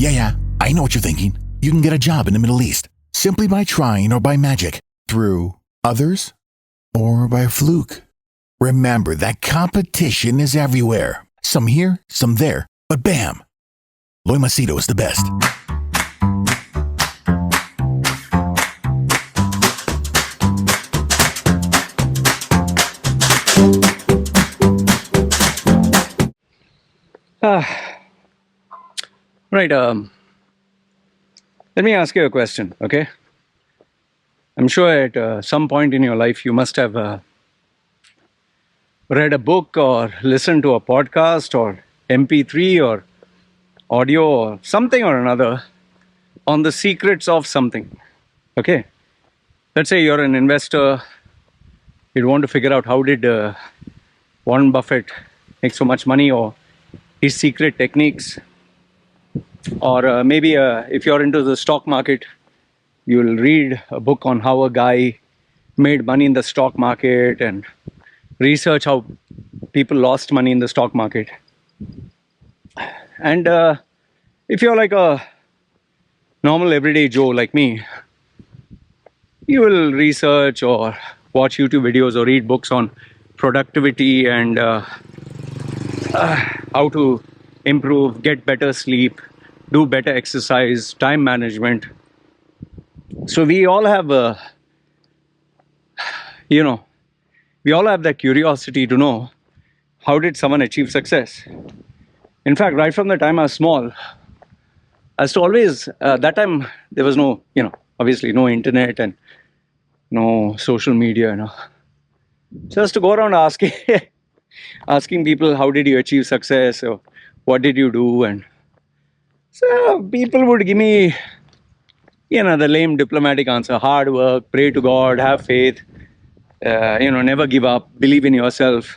Yeah, I know what you're thinking. You can get a job in the Middle East simply by trying or by magic, through others, or by fluke. Remember that competition is everywhere. Some here, some there, but bam! Loy Machedo is the best. Right. Let me ask you a question, okay? I'm sure at some point in your life you must have read a book or listened to a podcast or MP3 or audio or something or another on the secrets of something, okay? Let's say you're an investor, you want to figure out how did Warren Buffett make so much money, or his secret techniques. Or maybe if you're into the stock market, you'll read a book on how a guy made money in the stock market and research how people lost money in the stock market. And if you're like a normal everyday Joe like me, you will research or watch YouTube videos or read books on productivity and how to improve, get better sleep, do better exercise, time management. So we all have we all have that curiosity to know how did someone achieve success. In fact, right from the time I was small, as to always, that time there was no, obviously no internet and no social media, Just to go around asking people, how did you achieve success, or what did you do? And so people would give me, the lame diplomatic answer: hard work, pray to God, have faith, never give up, believe in yourself.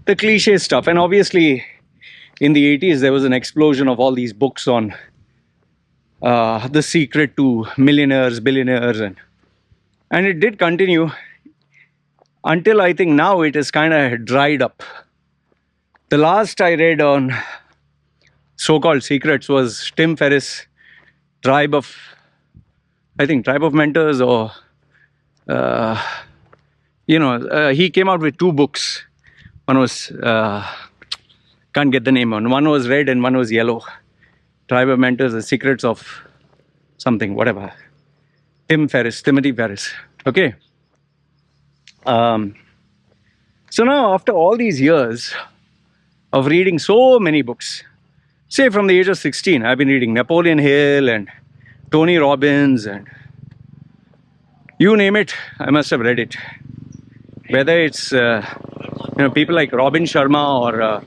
The cliche stuff. And obviously, in the 80s, there was an explosion of all these books on the secret to millionaires, billionaires, and it did continue until I think now it is kind of dried up. The last I read on so-called secrets was Tim Ferriss' Tribe of Mentors, or he came out with two books. One was can't get the name on. One was red and one was yellow. Tribe of Mentors, The Secrets of something, whatever. Timothy Ferriss. Okay. So now, after all these years of reading so many books, say from the age of 16, I've been reading Napoleon Hill and Tony Robbins and you name it, I must have read it. Whether it's people like Robin Sharma or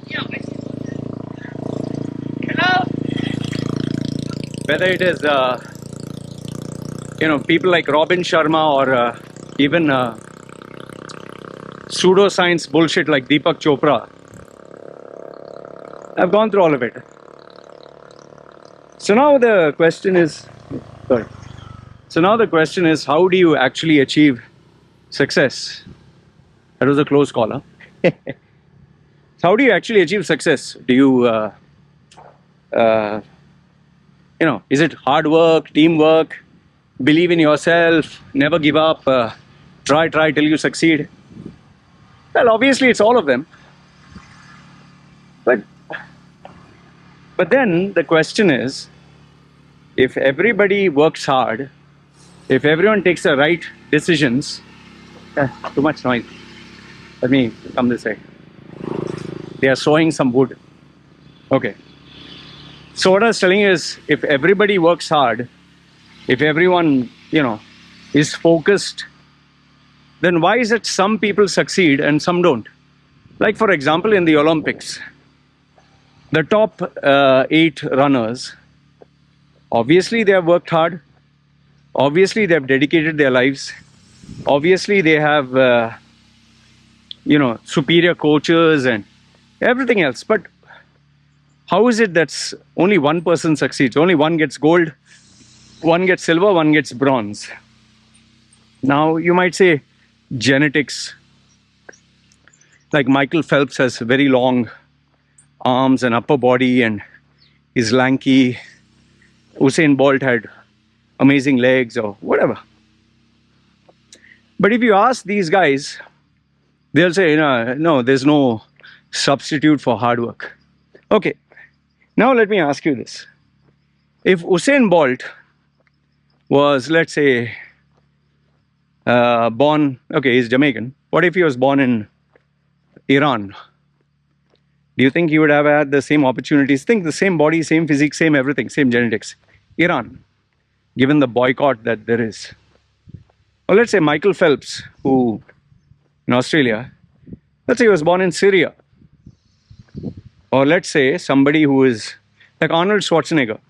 whether it is people like Robin Sharma or even pseudoscience bullshit like Deepak Chopra. I've gone through all of it. So now the question is, how do you actually achieve success? That was a close call, huh? So how do you actually achieve success? Do you, is it hard work, teamwork, believe in yourself, never give up, try till you succeed? Well, obviously it's all of them. But then the question is, if everybody works hard, if everyone takes the right decisions, too much noise. Let me come this way. They are sawing some wood. Okay. So what I was telling you is, if everybody works hard, if everyone, is focused, then why is it some people succeed and some don't? Like, for example, in the Olympics, the top 8 runners, obviously they have worked hard. Obviously they have dedicated their lives. Obviously they have, superior coaches and everything else. But how is it that only one person succeeds? Only one gets gold, one gets silver, one gets bronze. Now you might say genetics. Like Michael Phelps has very long arms and upper body and is lanky. Usain Bolt had amazing legs or whatever. But if you ask these guys, they'll say, no, there's no substitute for hard work. Okay, now let me ask you this. If Usain Bolt was, let's say, born, okay, he's Jamaican. What if he was born in Iran? Do you think he would have had the same opportunities? Think the same body, same physique, same everything, same genetics. Iran, given the boycott that there is. Or let's say Michael Phelps, who in Australia, let's say he was born in Syria. Or let's say somebody who is like Arnold Schwarzenegger.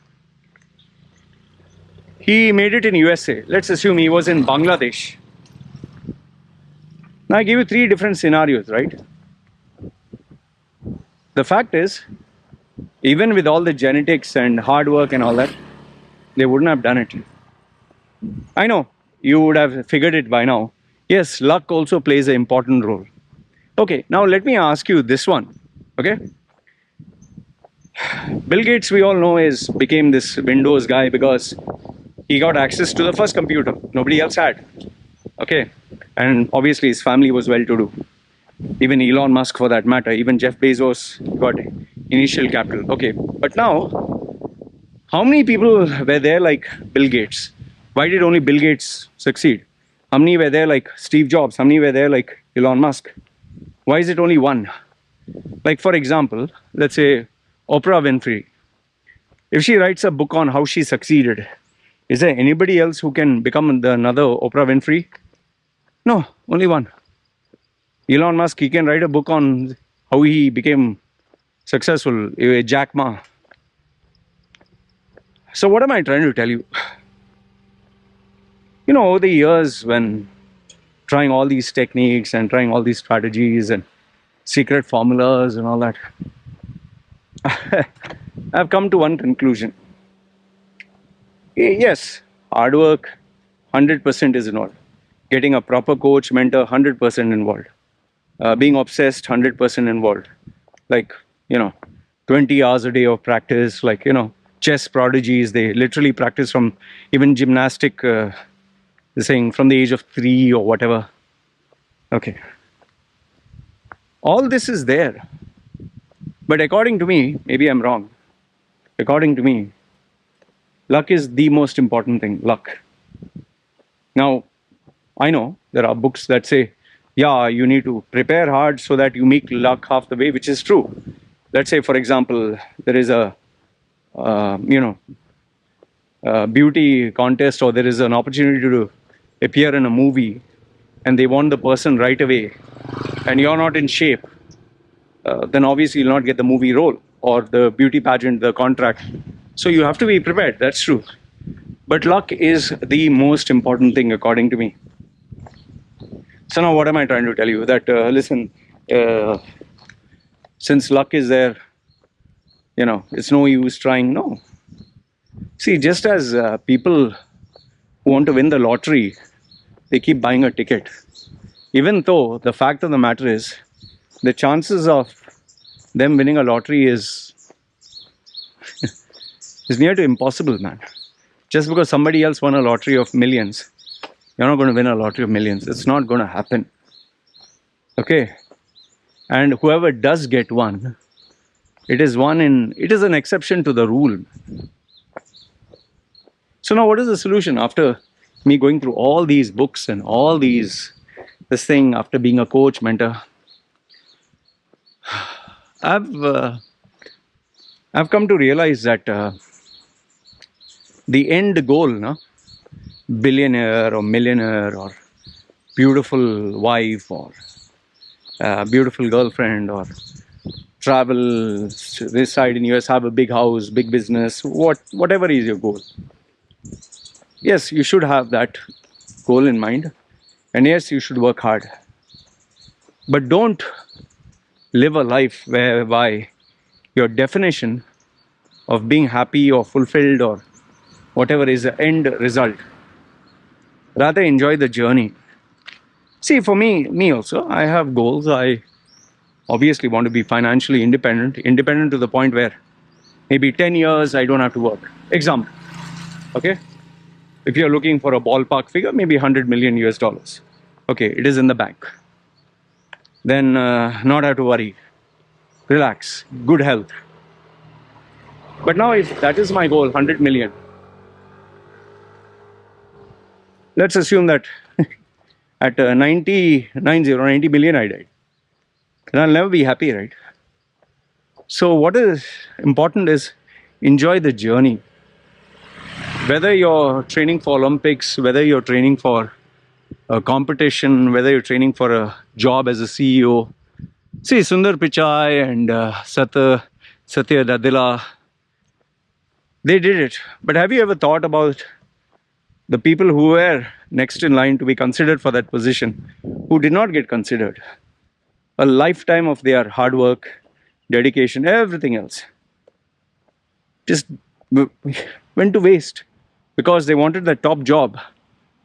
He made it in USA. Let's assume he was in Bangladesh. Now I give you three different scenarios, right? The fact is, even with all the genetics and hard work and all that, they wouldn't have done it. I know, you would have figured it by now. Yes, luck also plays an important role. Okay, now let me ask you this one, okay? Bill Gates, we all know, became this Windows guy because he got access to the first computer. Nobody else had, okay? And obviously his family was well-to-do. Even Elon Musk, for that matter, even Jeff Bezos got initial capital. Okay, but now, how many people were there like Bill Gates? Why did only Bill Gates succeed? How many were there like Steve Jobs? How many were there like Elon Musk? Why is it only one? Like, for example, let's say Oprah Winfrey. If she writes a book on how she succeeded, is there anybody else who can become another Oprah Winfrey? No, only one. Elon Musk, he can write a book on how he became successful, Jack Ma. So what am I trying to tell you? You know, over the years when trying all these techniques and trying all these strategies and secret formulas and all that, I've come to one conclusion. Yes, hard work, 100% is involved. Getting a proper coach, mentor, 100% involved. Being obsessed, 100% involved. Like, 20 hours a day of practice, like, chess prodigies, they literally practice from even gymnastic, saying from the age of 3 or whatever. Okay. All this is there. But according to me, maybe I'm wrong. According to me, luck is the most important thing, luck. Now, I know there are books that say, yeah, you need to prepare hard so that you make luck half the way, which is true. Let's say, for example, there is a beauty contest, or there is an opportunity to appear in a movie, and they want the person right away, and you're not in shape, then obviously you'll not get the movie role or the beauty pageant, the contract. So you have to be prepared, that's true. But luck is the most important thing, according to me. So now what am I trying to tell you? That, listen, since luck is there, it's no use trying. No. See, just as people who want to win the lottery, they keep buying a ticket. Even though the fact of the matter is, the chances of them winning a lottery is near to impossible, man. Just because somebody else won a lottery of millions, you're not going to win a lottery of millions. It's not going to happen. Okay? And whoever does get one, it is an exception to the rule. So now what is the solution? After me going through all these books and all this thing, after being a coach, mentor, I've come to realize that the end goal, billionaire or millionaire or beautiful wife or beautiful girlfriend or travel this side in US, have a big house, big business, whatever is your goal. Yes, you should have that goal in mind, and yes, you should work hard. But don't live a life whereby your definition of being happy or fulfilled or whatever is the end result. Rather enjoy the journey. See, for me also, I have goals. I obviously want to be financially independent to the point where maybe 10 years I don't have to work. Example, Okay, if you're looking for a ballpark figure, maybe 100 million US dollars. Okay, it is in the bank. Then not have to worry. Relax, good health. But now, if that is my goal, 100 million, let's assume that at 90 billion I died. And I'll never be happy, right? So, what is important is enjoy the journey. Whether you're training for Olympics, whether you're training for a competition, whether you're training for a job as a CEO. See, Sundar Pichai and Satya Dadila, they did it. But have you ever thought about the people who were next in line to be considered for that position, who did not get considered? A lifetime of their hard work, dedication, everything else just went to waste because they wanted the top job.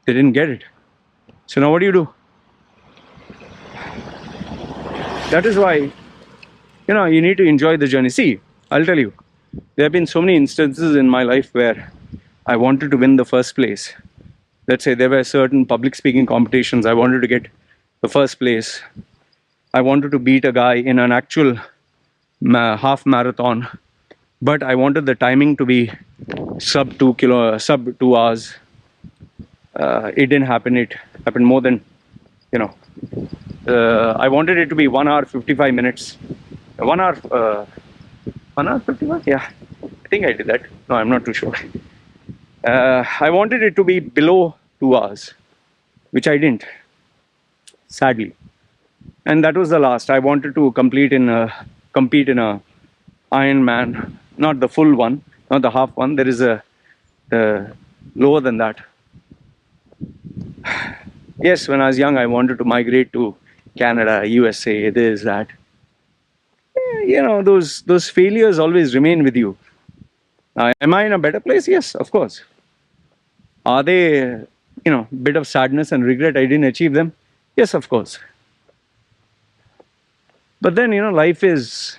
They didn't get it. So now what do? That is why, you need to enjoy the journey. See, I'll tell you, there have been so many instances in my life where I wanted to win the first place. Let's say there were certain public speaking competitions. I wanted to get the first place. I wanted to beat a guy in an actual half marathon, but I wanted the timing to be sub 2 hours. It didn't happen. It happened more than, I wanted it to be 1 hour 55 minutes. 1 hour 51. Yeah, I think I did that. No, I'm not too sure. I wanted it to be below 2 hours, which I didn't, sadly. And that was the last. I wanted to compete in a Ironman, not the full one, not the half one. There is a lower than that. Yes, when I was young, I wanted to migrate to Canada, USA, this, that. Those failures always remain with you. Am I in a better place? Yes, of course. Are they, bit of sadness and regret I didn't achieve them? Yes, of course. But then, life is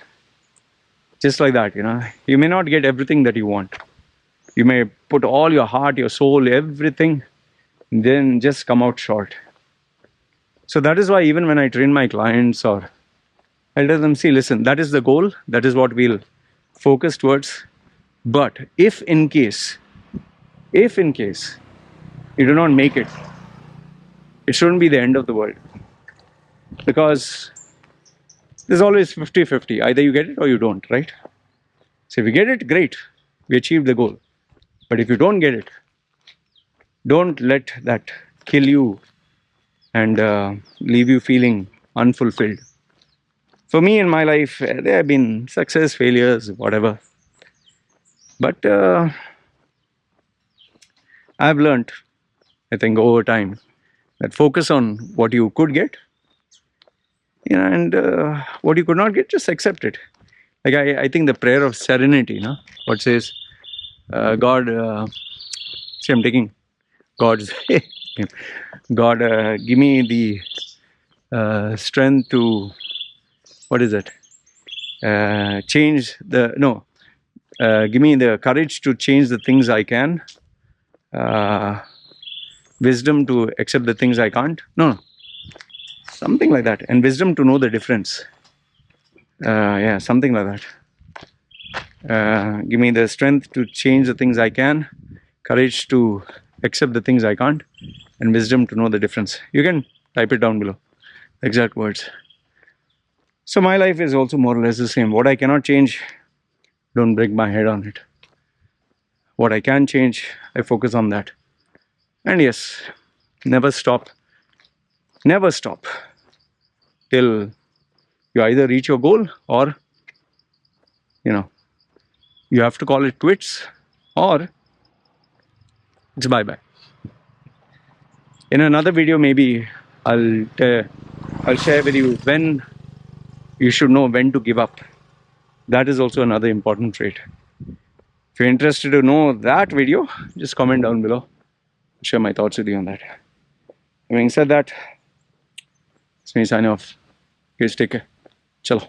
just like that, You may not get everything that you want. You may put all your heart, your soul, everything, then just come out short. So that is why even when I train my clients or I tell them, see, listen, that is the goal. That is what we'll focus towards. But if in case you do not make it, it shouldn't be the end of the world. Because there's always 50-50. Either you get it or you don't, right? So if you get it, great. We achieved the goal. But if you don't get it, don't let that kill you and leave you feeling unfulfilled. For me in my life, there have been success, failures, whatever. But I've learned, I think, over time, that focus on what you could get, and what you could not get, just accept it. Like I think the prayer of serenity, what says, God, see, I'm taking God's, God, give me the strength to, what is it? Give me the courage to change the things I can, wisdom to accept the things I can't. No, something like that. And wisdom to know the difference. Yeah, something like that. Give me the strength to change the things I can, courage to accept the things I can't, and wisdom to know the difference. You can type it down below, exact words. So my life is also more or less the same. What I cannot change, don't break my head on it. What I can change, I focus on that. And yes, never stop till you either reach your goal or you have to call it quits, or it's bye-bye. In another video, maybe I'll share with you when you should know when to give up. That is also another important trait. If you're interested to know that video, just comment down below. I'll share my thoughts with you on that. Having said that, it's me signing off. Guys, take care. Chalo.